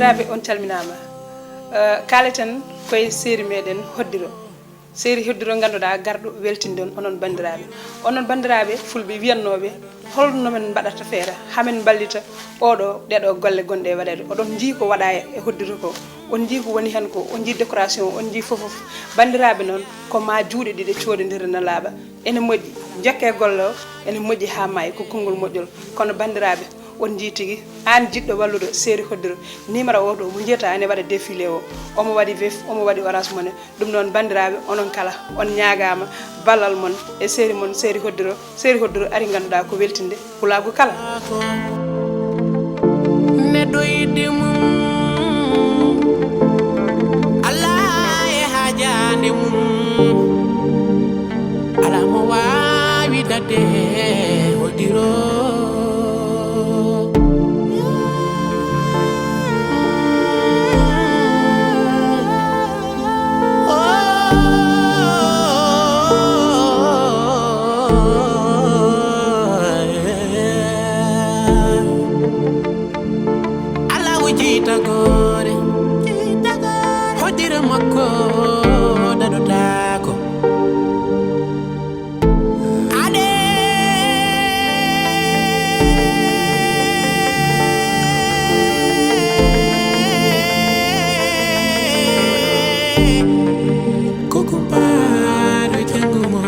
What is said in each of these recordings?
bandiraɓe on calminama kaleten koye série meɗen hoddiro série hoddiro ganduɗa garɗo weltinde on onon bandiraɓe fulɓe wiyannoɓe holno men mbaɗata feere hamen ballita oɗo ɗeɗo golle gonɗe e waɗede oɗon jii ko waɗa e hoddiro ko on jii ko woni hen ko on jii décoration on jii fofof bandiraɓe noon ko ma juuɗe ɗiɗi coodidiri no laaɓa ene moƴƴi jokke golle o ene moƴƴi ha maayi ko konngol moƴƴol kono bandiraɓe on jii tigui an jiɗɗo walluɗo série hoddiro numéro o ɗo mo jiyata ene waɗa défilé o omo waɗi vef omo waɗi orange money ɗum noon bandiraɓe onon kala on ñagama ballal mon e série mon série hoddiro ari ganduɗa ko weltinde hulago kala neɗɗo yiɗi mum Allah e hajande mum ala mo wawi dadde hoddiro hoddira makko daɗotako ade kokumparo jangumo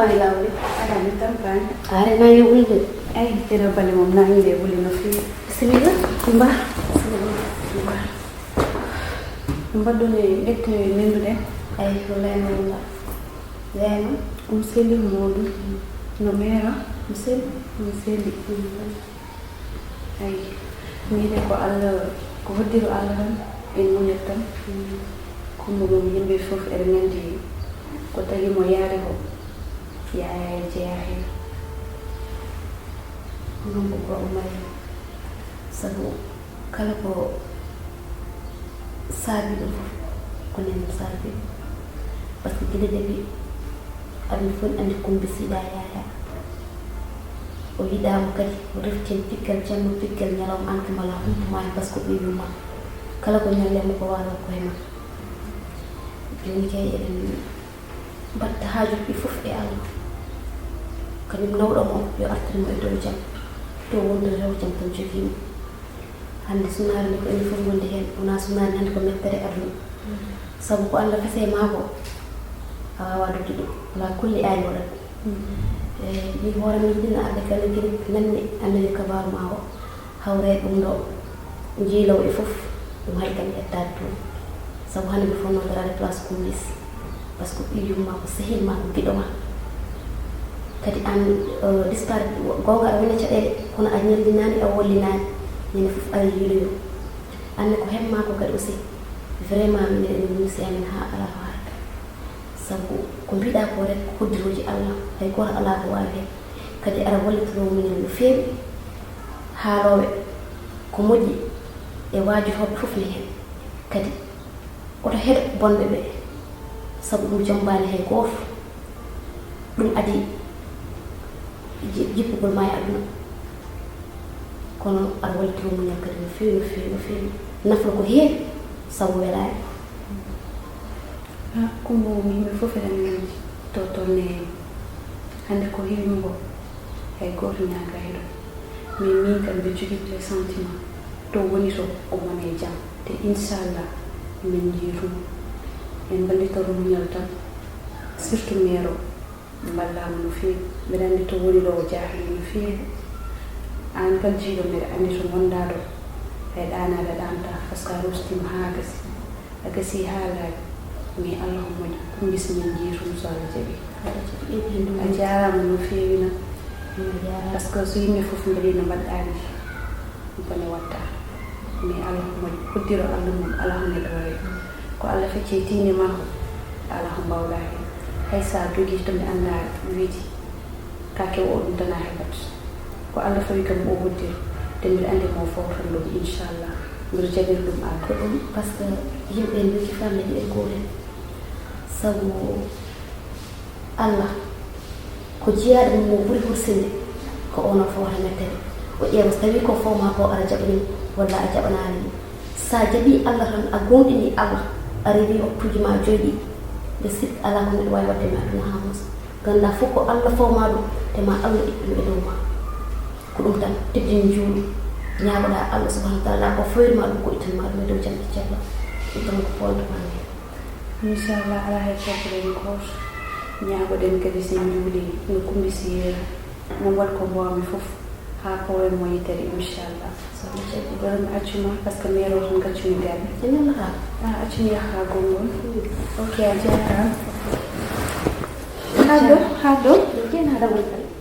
Tampani lawle ada ni tampani are na yewulde ay tera bale mom na inde wuli no fi bismillah kumba mbadone dette nendude ay wala wala lema seli modu no mera seli ay ni de ko alla ko hoddiru alla tan en munetam ko mo yimbe fof er nandi ko tagi mo yaare ko yaaya jeexe ngam ko umay sabu kala ko sabi do ko nen sabi parce que gide debi andi fon andi kumbisida yaaya o yidama kadi o reften pikkal jammo pikkal nyalam antu mala huntuma parce que biyuma kala ko nyalle mo ko wala ko hema joni kay en batta haaju bi fof e Allah kañum nawɗo mo yo artirmo e dow jam to wonde rew jam tan jogimo hande sunaare nde ko ene fof wonde heen wona sunaare hande ko mettere aduna sabu ko Allah fese maako a wawa dogde ɗum wala kulli aali waɗat mi hoore min dina arde kala kiri nanni annabi kabaru ma o hawre ɗum ɗo jiilaw e fof ɗum hay kam ettade toon sabu hande mi fonno darade place commis parce que ɓiyumma ko sehilma ko giɗoma kadi an dispar gonga a wona caɗele kono a ñallinani a wollinani ñande fof ara yiiloyo anne ko hemma ko kadi aussi vraiment minen ene mumsi amen ha ala warata sabu ko mbiɗa ko rek ko hoddiroji Allah hay goto ala ko wawi hen kadi ara wallitoro minen no feewi haaloɓe ko moƴƴi e waajotooɓe fof ne heen kadi oto heɗo bonɓe ɓe sabu ɗum jombani hay gooto ɗum adi jippugol ma e aduna kono aɗa wallitiro muñal kadi no feewi no feewi no feewi nafra ko heewi sabu welaani kumbo yimɓe fof eɗen nganndi to tonne hannde ko heewi ngo hay gooto ñaaga heɗo mais min kam mbiɗa jogii pressentiment to woni to o wona e jam te inchallah min jiitumo en ballitoro muñal tan surtout maire o mballama no feewi mbiɗa anndi to woni ɗo o jaahli no feewi an kan jiiɗo mbiɗa anndi to gonɗa ɗo hay ɗanaɗa ɗamta par ce que a rostima haa gasi a gasi haa laaɓi mais allah o moƴƴi ɗum gisi min jiitumo so allah jaɓi a jaarama no feewi nan par ce que so yimɓe fof mbaɗi no mbaɗɗani bone watta mais allah o moƴƴi hoddiro allah mum ala ho neɗɗo wawi ko allah fecci tinde ma ko ala ho mbawɗa hen hay sa jogui to mi anda wiiti ka kew o ɗum tan a heɓat ko allah fawi kam o hoddiro te mbiɗa andi mo foftan ɗum inchallah mbiɗa jaɓiri ɗum ala ko ɗum par ce que yimɓe jogui famille ɗi e gootel sabu allah ko jiyaɗo mum mo ɓuuri hursinde ko ono fowta mettere o ƴeewa so tawi ko fowma ko aɗa jaɓanimo walla a jaɓanani sa jaɓi allah tan a gonɗini allah a rewi waktuji ma joyɗi nde sikki ala ko neɗɗo wawi wadde mi aduna ha musa ganda fof ko allah fowma ɗum te ma allah iɗɗum e dow ma ko ɗum tan teddini juuɗi ñagoɗa allah subahana wa taala ko foyirma ɗum ko ittanma ɗum e dow jamɗe ceerno ɗum tan ko fondema inchallah ala hay sobleni goto ñaagoɗen kadi sen juuli no kumbisi yeera mo wat ko mbawmi fof haa kowen mo yitere inchallah ɗon accuma par ce que maire o tan gaccumi gaɗe enenata accumi yaha gongol ok a jaram ha ɗo jenaɗa woni kadi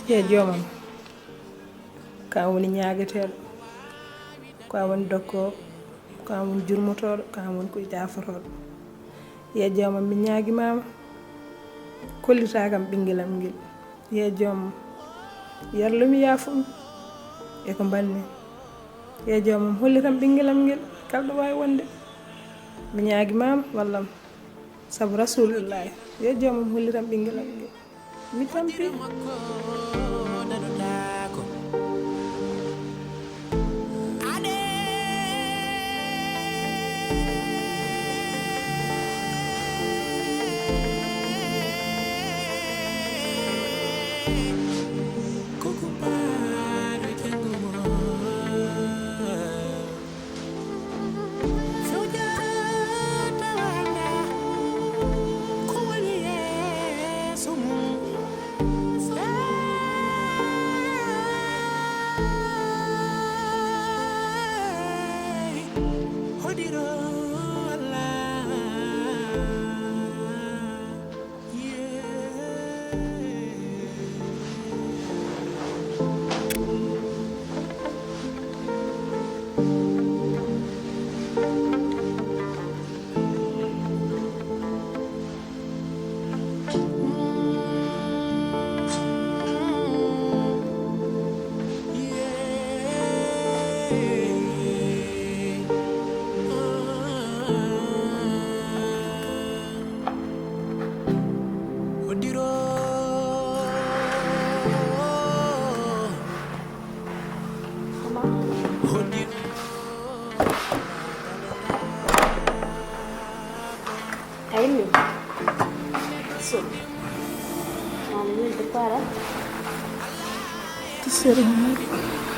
ye joomam ka woni ñaageteeɗo ko a woni dokkooɓe ko a woni jurmotooɗo ko a woni koye jaafotoɗo ye joomam mi ñaagimama kollita kam ɓinguelam ngel ye joomam yarlumi yaafumi e ko mbanmi ye joomam hollitam ɓinguelam ngel kalɗo wawi wonde mi ñaagimama wallam sabu rasulullahi ye joomam hollitam ɓinguelam ngel mi tampi Para. Terceiro.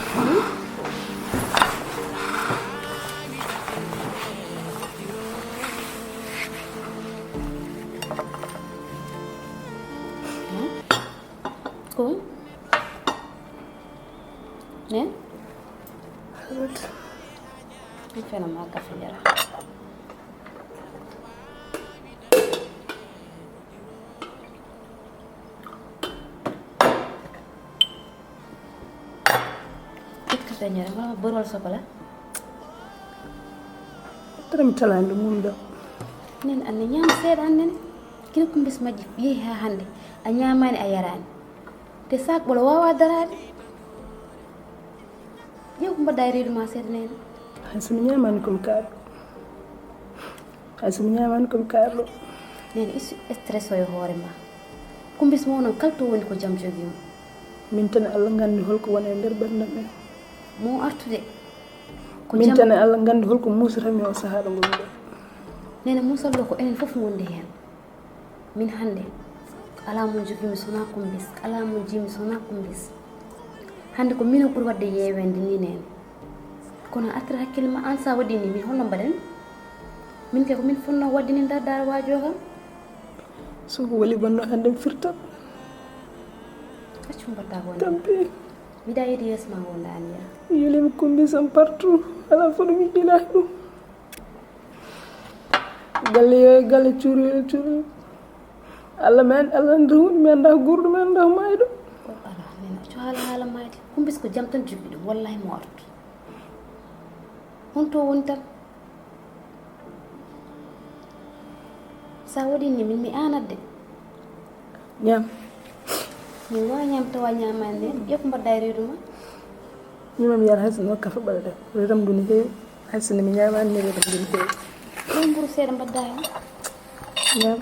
Cool. Nen? Ini film apa film? Itu katanya, malah berwal sebelah. Terima talandu munda. Nen ane nyam seeɗan nen kila ko mbes majji yehi ha hande a ñamani a yarani te sak ɓolo wawa darade ƴew ko mbaɗɗa e reedu ma seeɗa nene Hasimi ñamani kom kaarɗo. Hasimi ñamani kom kaarɗo. nene isu stress o e hoore ma ko mbes mo noon kala to woni ko jam jogimo Min tan Allah gandi holko woni e nder ɓerdam men. mo artude ko Min jam tan Allah gandi holko musatami o saaha ɗo ngoni ɗo. nene musallo ko enen fof gonde hen min hande ala mo jogimi sona ko mbes ala mo jimi sona ko mbes hande ko mino ɓuuri wadde yewende ni nene kono artira hakkille ma an sa waɗi ni min holno mbaɗen min kay ko min fonno wadde ni nder daara wajo kam So ko wali bonno hande mi firtat. accum mbaɗɗa ko wonde Tampi. mbiɗa yiiɗi yeeso ma wondani ya Mi yulimi kumbisam partout. Ala fo ɗum yiɗɗilaki ɗum. Galle yo e galle cuuri. Allah men Allah nder hunde mi anda gurɗo mi anda mayɗo. o ala nene acco haala mayde kumbis ko jam tan jogui ɗum wallahi mo artu on to woni tan sa waɗi ni min mi anatde Ñam. min wawa ñam tawa ñamani nden ƴew ko mbaɗɗa e reedu ma Ñimam yar hayso no kafa ɓalde. Retam duni heewi. Hayso mi ñamani ni retam duni heewi. ɗon mburu seeɗa mbaɗɗa hen Ñam.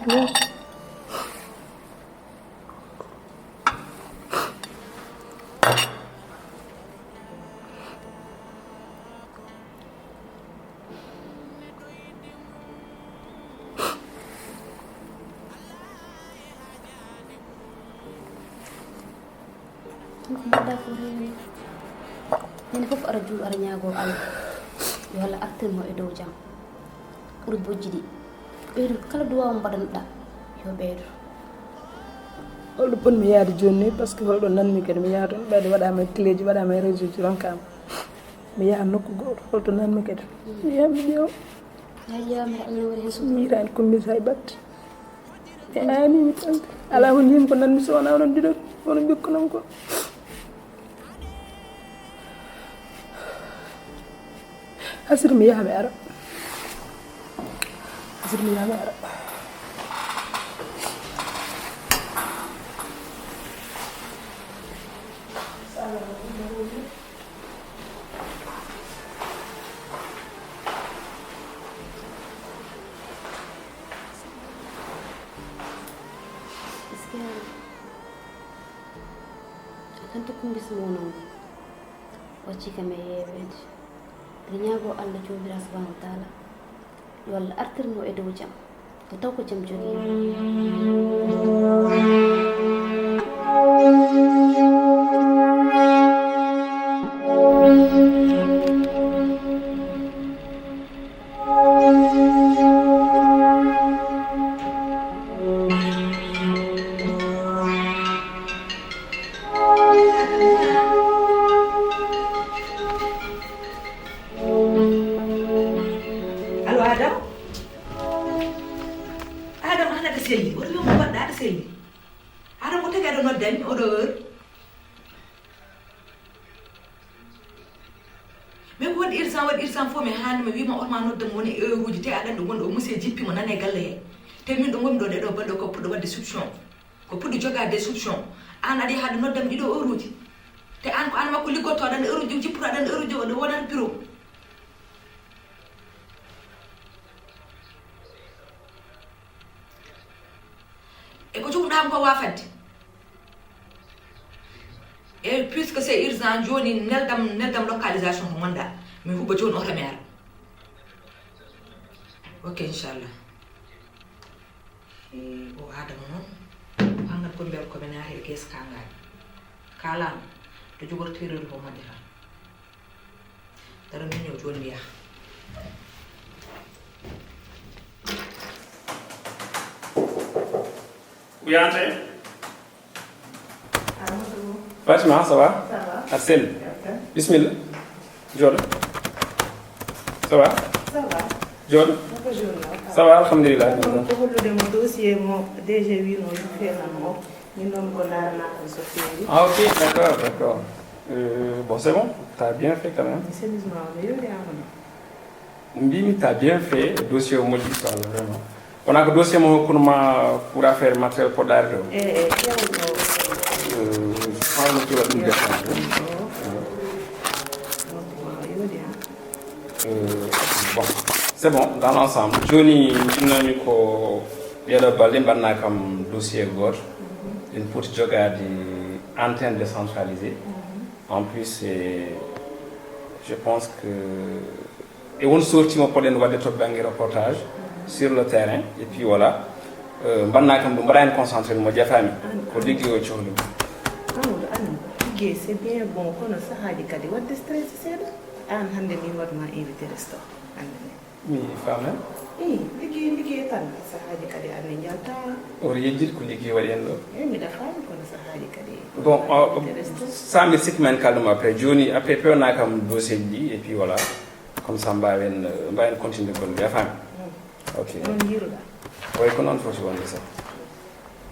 ko mbaɗɗa ko rewi nene fof ara juul ara ñaago Allah yo Allah artirmo e dow jam ɓuuri bojji ɗi ɓeydu kala duwawo mbaɗanoɗa yo ɓeydu Holɗo ponmi yaade joni par ce que holɗo nanmi kadi mi yaha toon ɓeyde waɗama e téléji waɗama e réseau ji ronkama mi yaha nokku goto holto nanmi kadi mi yaha mi ƴeewa ya ƴeewamira Allah waɗi hen mi yitani kumbis hay batte e animi tan ala hon yim ko nanmi so wona onon ɗiɗon onon ɓikkunom ko hasiri mi yaha mi ara hasiri mi yaha mi ara tanto kumbis mo noon wacci kam e yewede te ñaago Allah jomira subhanahu wa taala yo Allah artirmo e dow jam to taw ko jam jogui Adam hana ka selli oɗo wimo mbaɗɗa aɗa selli Adam ko tagi aɗa noddani oɗo heure mais ko waɗi irsan fof mi hande mi wima orma noddam woni heure uji te aɗa ɗo gonɗo o monsieur jippimo nane galle he te min ɗo gonmi ɗo ɗeɗo balɗe ko puɗɗo wadde soupçon ko puɗɗi jogade soupçon an aɗa haade noddam ɗiɗo heure uji te an ko an makko liggotto aɗa heure uji jippuɗo aɗa heure uji oɗo wonat bureau e ko joguɗam ko wafadde e puisque c'est urgent joni neldam localisation ko gonɗa mi huɓa joni oto mi ara ok inchallah o adama noon hangat ko mbiyat komi naati e guesa kangaɗi kalama to jogortereɗo ko madde tan joni wiya Uyante. Fatima, ça va? Ça va. Arsène. Bismillah. Jod. Ça va? Ça va. Jod. Ça va, alhamdulillah. ko hollude mo dossier mo DG wino yufenan mo min noon ko daaranako so feewi Ah ok, d'accord. Bon, c'est bon. T'as bien fait quand même. sérieusement mi yewdiyama Mbimi, t'as bien fait. Le dossier au modi, ça, vraiment. On a que dossier pour affaire matériel pour d'argent. ƴewɗo Je prends le tour à une Bon, c'est bon, dans l'ensemble. Johnny, il y a le dossier gauche. Une petite joga d'antenne décentralisée. En plus, je pense que. Et on sortit pour les reportage sur le terrain. Et puis voilà. Je vais concentrer sur ma famille. Pour dire que je amadou anu liggey c'est bien bon kono sahaaji kadi wadde stress seeɗa an hannde min waɗma invité resto hannde mi femme ni liggey tan sahaaji kadi anne jalta o yejjid ko liggey waɗi en ɗo miɗa faami kono sahaaji kadi bon sans mi sikki men kaldum après joni après pewna kam dossier ji et puis voilà comme ça mbawen continuer gollude a faami ok noon jiiruɗa way ko noon foti wonde sa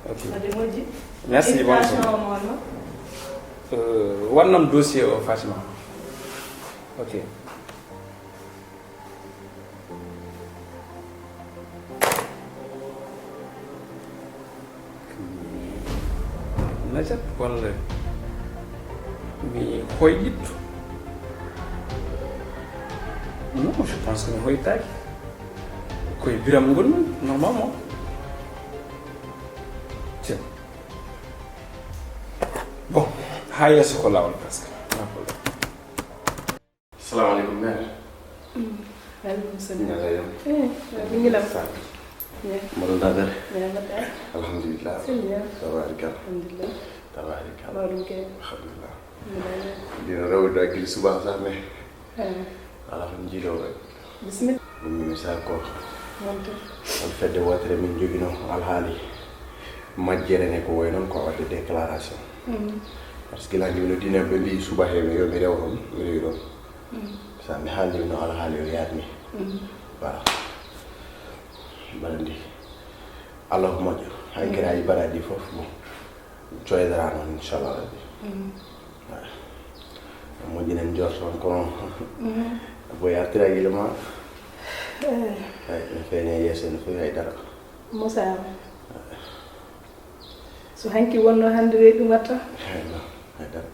ok ade moƴƴi merci bonno wannam dossier o Fatima ok najat walla mi hoyɗitto non je pense que mi hoytaki koye biram gonmi normalement tiens bon ha yesso ko lawol presque assalamu aleykum mère Waalaikum salam. ñala yam mi ngi lam moɗon dadere ya mbaɗɗa alhamdulillah selliya tabarikal alhamdulillah tabarikal mawɗum ke alhamdulillah mbiɗa dina rewde guila suba sa mais ala ko jiiɗo rek bisimilla ɗum mi misal ko wonto on fedde wotere min jogino alhaali majjere ne ko way noon ko wadde déclaration par ce que la ngimno dina ɓe mbi suba heɓe yo mi rew toon mi rewi ɗon sa mi haalnimno alhaali o yaadmi voilà mbaɗa ndi allah ko moƴƴo hay giraji mbaɗaɗi fof bon coydara noon inchallah rabbi moƴƴinen jortoon kono bo yartira guila ma ay no feeñe yeeso no fewi haydara Moussa so hanki wonno hannde re ɗum watta haydara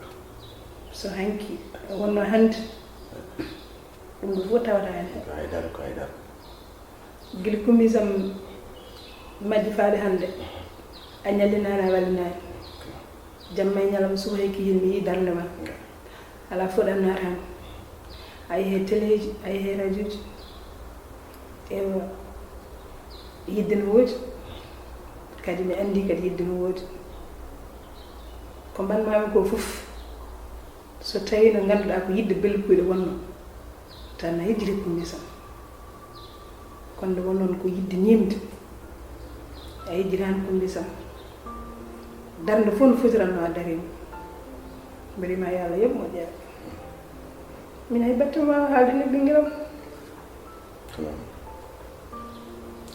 so hanki wonno hannde ɗum ɗo fof tawata hen ko haydara guila kumisam majji faade hannde a ñallinani a wallinani jamma e ñalawma suba hekki yin mi yi darde ma ala foɗam natama a yeehe télé ji a yeehe radio ji ewa yidde no woodi kadi mi andi kadi yidde no woodi ko mbanmami ko fof so tawi no ngannduɗa ko yidde belkuɗe wonno tan a hejjiri kumisam kono nde wonnoon ko yidde ñimde a hejjirani kumisam darde fof no fotiranno a darima mbiɗima yo Allah yoɓ moƴƴere min hay battema haaldini ɓingiram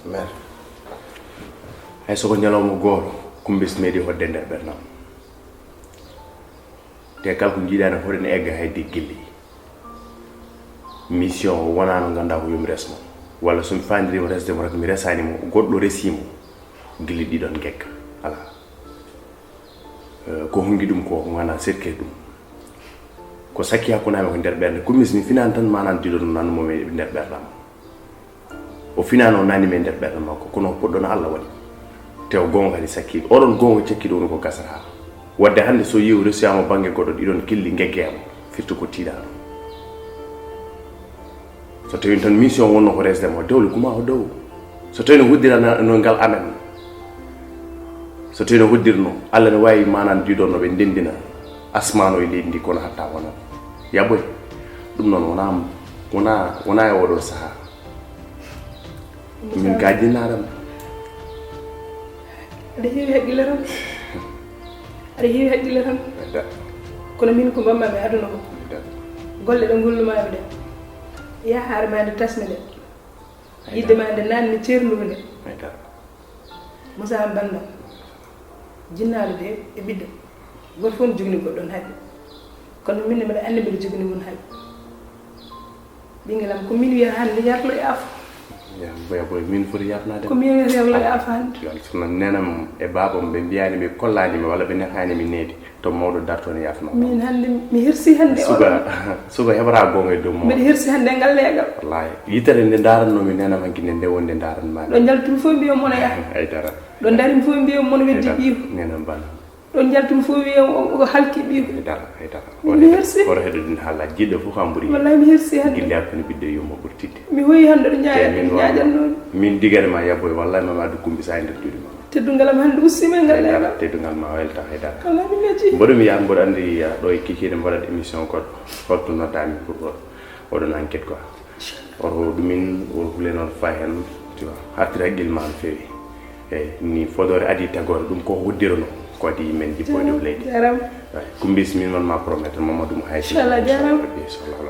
mère hay soko ñalawma goto kumbis meeɗi hodde nder ɓernam te kala ko jiiɗani fof ene egga hayde gilli mission o wona no ganduɗa ko yomi resmo walla somi fandirimo resdemo rek mi resanimo goɗɗo resimo gilli ɗiɗon gekka ala ko hongi ɗum ko mana sirke ɗum ko sakki hakkunami ko nder ɓerde kumis mi finani tan manan diɗo no nannumomi nder ɓerdam o finano nanime nder ɓerde makko kono poɗɗo no Allah waɗi tew gonga kadi sakkiɗo oɗon gonga cekkiɗo woni ko gasata wadde hande so yiw resiyama banggue goɗɗo ɗiɗon killi geggeyamo firti ko tiiɗano so tawi tan mission wonno ko resdemo dewle kuma o dow so tawi no huddira no ngal amen so tawi no hoddirno Allah ne wawi manan diɗon no ɓe ndendina asmano e leydi ndi kono hatta wona yaɓoy ɗum noon wona wona e oɗo saha min gajinaɗam aɗa heewi haqqille tan aɗa heewi haqqille tan kono min ko mbammami aduna ko golle ɗe gollumami ɗe yahaare ma nde tasmi ɗe yidde ma nde nanni ceerndude nde Moussa Bandam jinnaɗo de e ɓiɗɗo goto fof ne jogini goɗɗon haqqi kono minne mbiɗa anndi mbiɗa jogini won haqqi ɓingelam ko min wiyata hannde yarlo yaafo boy min foti yafnade ko min wiyata yarlo yaafo hannde sono nenam e babam ɓe mbiyani mi kollanimi walla ɓe nefani mi needi to mawɗo dartone yafno min hannde mi hirsi hannde suba heɓata gonga e dow mawɗo mbiɗa hirsi hannde ngal leegal wallahi yitere nde darannomi nenam hankine nde wonde daranmami ɗo jaltumi fof mbiyo mono yaha haydara ɗo darimi fof mbiyo mono weddi ɓiiko nenam bana ɗon jaltumi fof wiya o halki ɓiiko haydara mi hirsi oto heɗodin haala jiɗɗo fof kam ɓuuri wallahi mi hirsi hannde guille hakkude ɓiɗɗo yumma ɓuuri tidde mi hoyi hannde ɗo ñaƴatnomi min digane ma yabboy wallahi mama du kumbi sa nder juuɗe ma teddugalam hannde ussima ngal leegal teddugal ma welta haydara wallahi mi leji mboɗo mi yaha mboɗo andi ɗo e kikide mbaɗat émission goɗɗo holto noddami pour oɗon enquête quoi oto ɗumin o hule noon fa hen tu vois artira haqqille ma no feewi eyyi ni fodore adi tagore ɗum ko hoddirono ko adi men jippo dow leydi jarama kumbis min non ma promettre mamadou mo haysi inchallah jarama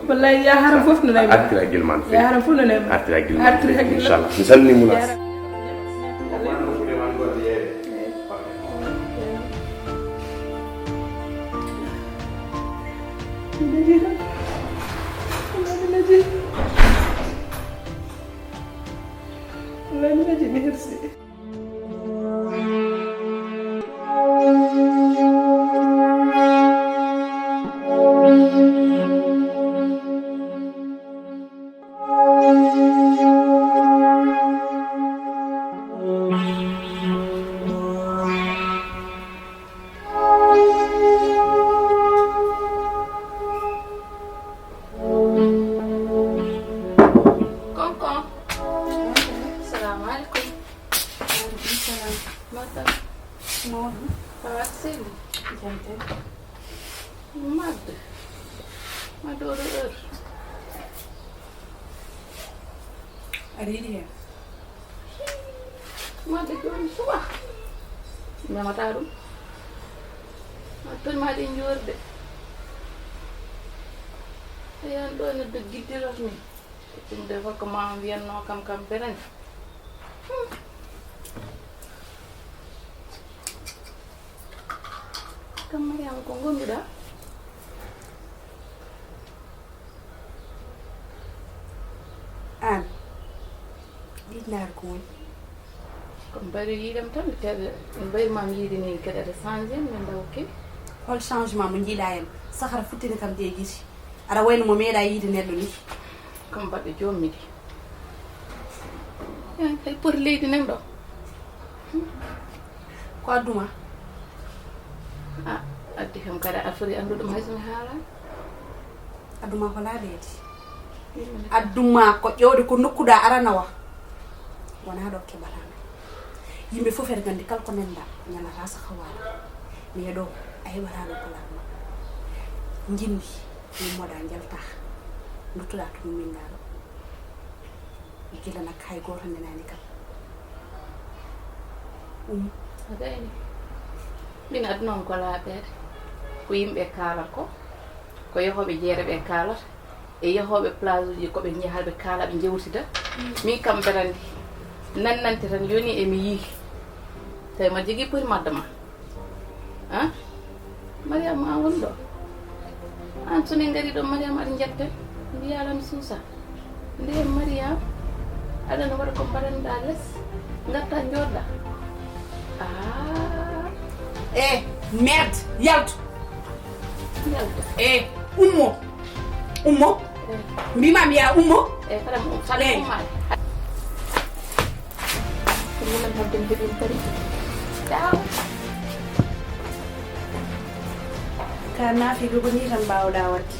wallahi yaharam fof no naymi artira haqqille ma no feewi yaharam fof no naymi artira haqqille ma no feewi inchallah mi salmini munas wallahi mi leji mi hirsi kam beren kam Mariam ko gonduɗa an ɗiɗnar ko woni ko mbayri yiidam tan kadi mbayri mam yiide ni kadi aɗa changé min dawke hol changement mo jiiɗa hen sahara futtini kam de guiti aɗa wayno mo meeɗa yiide neɗɗo ni kam mbaɗɗo jommidi hay poti leydi nan ɗo ko adduma addi kam kadi aɗa foti andu ɗum haysomi haalani adduma ko laaɓeede adduma ko ƴewde ko nokkuɗa aranawa wona ɗo keɓatama yimɓe fof ede gandi kala ko nenda ñalata saka waala mais ɗo a heɓata ɗo kolarma jinmi yimmoɗa jalta duttuɗa to mumminɗa ɗo gila nak hay goto nenani kam adayni min aduna on ko laaɓede ko yimɓe kaalata ko yahoɓe jeere ɓe kaalata e yahoɓe plage uji koɓe jaaha ɓe kaala ɓe jewtida min kam berandi nannante tan joni emi yii tawi ma jogui poti maddama han Mariam ma woni ɗo an soni gari ɗo Mariam aɗa jetten mbiyalan suusa nde Mariam aɗa no waɗa ko mbaɗanɗa less gatta joɗɗa merde yaltu yalta ummo mbimami ya ummo kala mo sala ummaade ko minen habden heɓin kadi daw ka naafiɓe ko ni tan mbawɗa wadde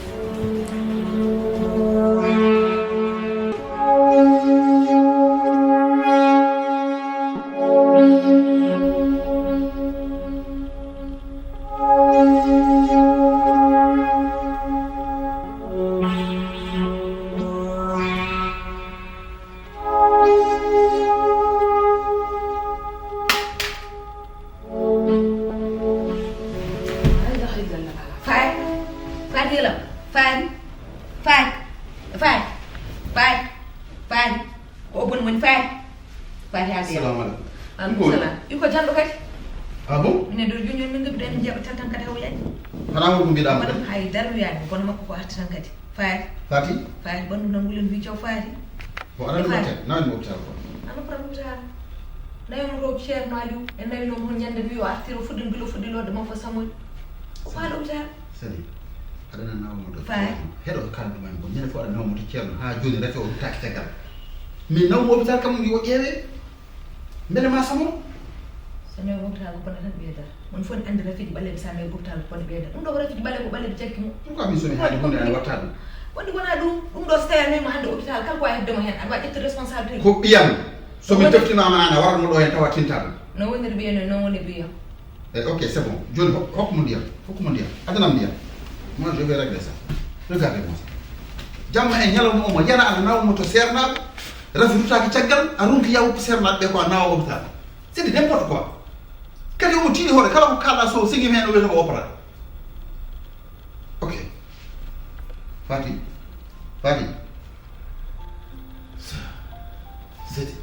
faati ko bon mon faati haalde salaamaaleykum salam iko janɗo kadi ah bon minen ɗo joni min gabi ɗen jeeɓa tan kadi haw yaji xanaa ko mbiɗa madam hay dara wiyani kono makko ko arti tan kadi faati ɓandu tan wulen mbi caw faati ko aɗa watte nawni hôpital ko ano pram hôpital nayono to ceerno aliou e nawino hon ñande wi o artiro fuɗɗin bilo fuɗɗilode mam fo samoy ko faali hôpital sani aɗana nawmoto faati heɗo kalɗo man ko ñande fof aɗa nawmoto ceerno ha joni refe o taki tegal min nawmo hôpital kam yo ƴeewe mbele ma samo so nawi hôpital ko bone tan ɓeydata on fof ne andi rafiji ɓalleɓe sa nawi hôpital ko bone ɓeydata ɗum ɗo ko rafiji ɓalle ko ɓalleɓe jaggi mum pourquoi min somi haali hunde ane watta ɗum woni wona ɗum ɗo so tawi a nawima hande hôpital kala ko wawi hebdema hen aɗa wawi ƴettude responsabilité ko ɓiyam somi toftinama nane waratmo ɗo hen tawa tintaɗum no woniri ɓiyano non woni ɓiyam ok c'est bon joni hokkumo ndiyam adanam ndiyam moi je vais régler ça regardez-moi ça jamma e ñalawma omo yana aɗa nawmo to sernaɓe rafi rutaki caggal a runki yaw sernaɓe ɓe ko a nawa hôpital c'est de n'importe quoi kadi omo tiiɗi hoore kala ko kalɗa so sigi hen o wiyata ko opéra ok Fati c'est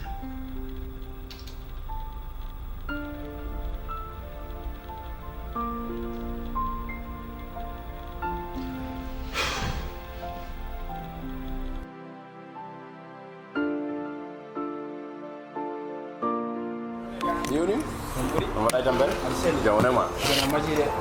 Yoni? Wala jambe? Jawne ma.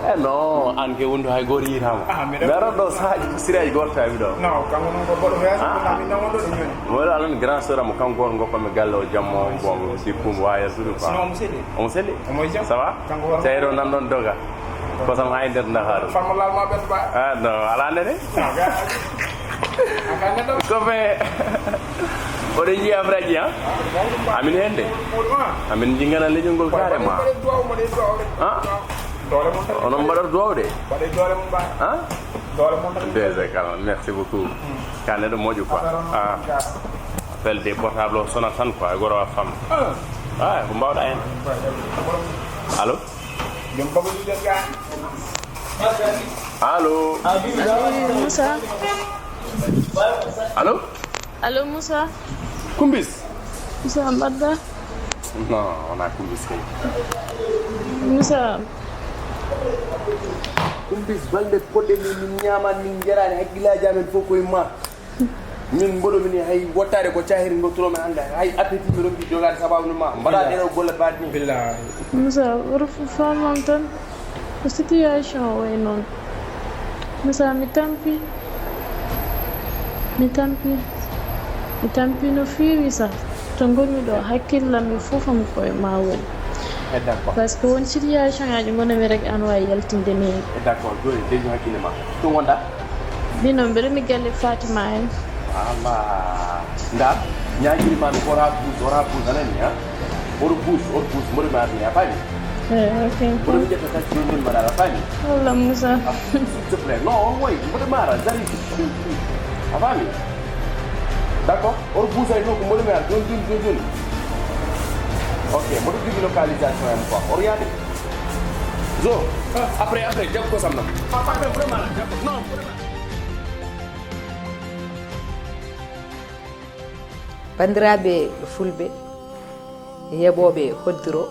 Eh no, anke wondu hay gori yitama. Dara do saaji siraj gorta mi do. No, kanko non ko bodo yaasi ko mi nawodo ni joni. Wala alon grand sœur am kanko on goppa mi gallo jammo bon si kum waya sulu fa. Sinon museli. On seli? Mo jam. Ça va? Tayro nan don doga. Ko sam hay der Dakar. Farma lal ma bet ba. Ah no, ala ndene? Aka nedo. Ko be Ode ji afraji ha? Amin hende. Amin jingana lejungol carrément. Ah? On mbaɗor duwawde? Ah? Déjà quand merci beaucoup. Kane ɗo moƴu quoi. Ah. Appel des portables o sona tan quoi, goro wa femme. Ah, ko mbawɗa hen. Allô? Allô? Moussa. Allô? Allô Moussa. Kumbis? Moussa mbaɗɗa? Non, on a Kumbis kay. Moussa. Kumbis balde podde min ñaman min jarani hakkillaji amen fof koye ma. Min mboɗo min hay wottade ko cahiri gotturomi hande hay appétit mi ronki jogade sababu ma mbaɗa ɗeɗo golle baɗ ni billahi. Moussa woto famam tan ko situation o way noon. Moussa mi tampi no feewi sa to gonmi ɗo hakkillammi fof am koye ma woni par ce que won situation aji gonami rek an wawi yaltinde mi d' accord joni deñu hakkille ma to wonɗa mbino mbeɗami galle Fatima en ala nda ñaguirimami ora pousse anani ha oɗo pousse mboɗo mi arni a faami ok mboɗo mi ƴetta tan joni mbaɗa a faami walla Moussa s'il te plaît non moy mboɗo mara jari a faami d'accord oɗo pousse ay noon ko mboɗo mi ar joni ok mboɗo jogi localisation en quoi oɗo yaade zo après jaggo ko samnam vraiment non bandiraɓe fulɓe yeɓoɓe hoddiro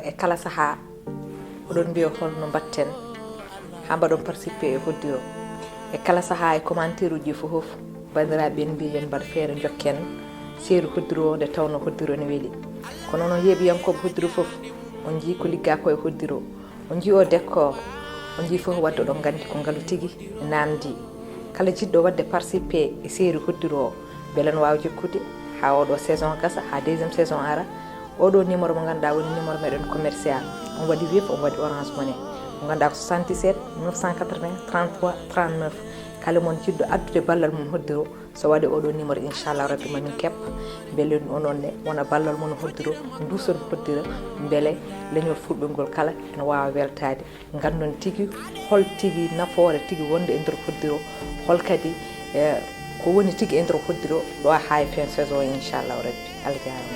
e kala saaha oɗon mbiya holno mbatten ha mbaɗon participé e hoddiro e kala saaha e commentaire uji fof bandiraɓe en mbi yen mbaɗa feere jokken seedu hoddiro nde tawno hoddiro ne weeli kono noon yeeɓiyankoɓe hoddiro fof on jii ko ligga koye hoddiro on jii o décor on jii fof wadde oɗon gandi ko ngaalu tigui namdi kala jiɗɗo wadde participé e série hoddiro o beele no wawi jokkude ha oɗo saison gasa ha deuxiéme saison ara oɗo numéro mo ganduɗa woni numéro meɗen commercial on waɗi wif on waɗi orange money mo ganduɗa ko 77 980 33 39 kala mon jiɗɗo addude ballal mum hoddiro so waɗi oɗo numéro inchallah rabbi mamin keppa beele ononne wona ballal mon hoddiro duson hoddira beele leñol fulɓe ngol kala ene wawa weltade gandon tigui hol tigui nafoore tigui wonde e nder hoddiro hol kadi ko woni tigui e nder hoddiro ɗo ha e fin saison inchallah rabbi Allah jarama.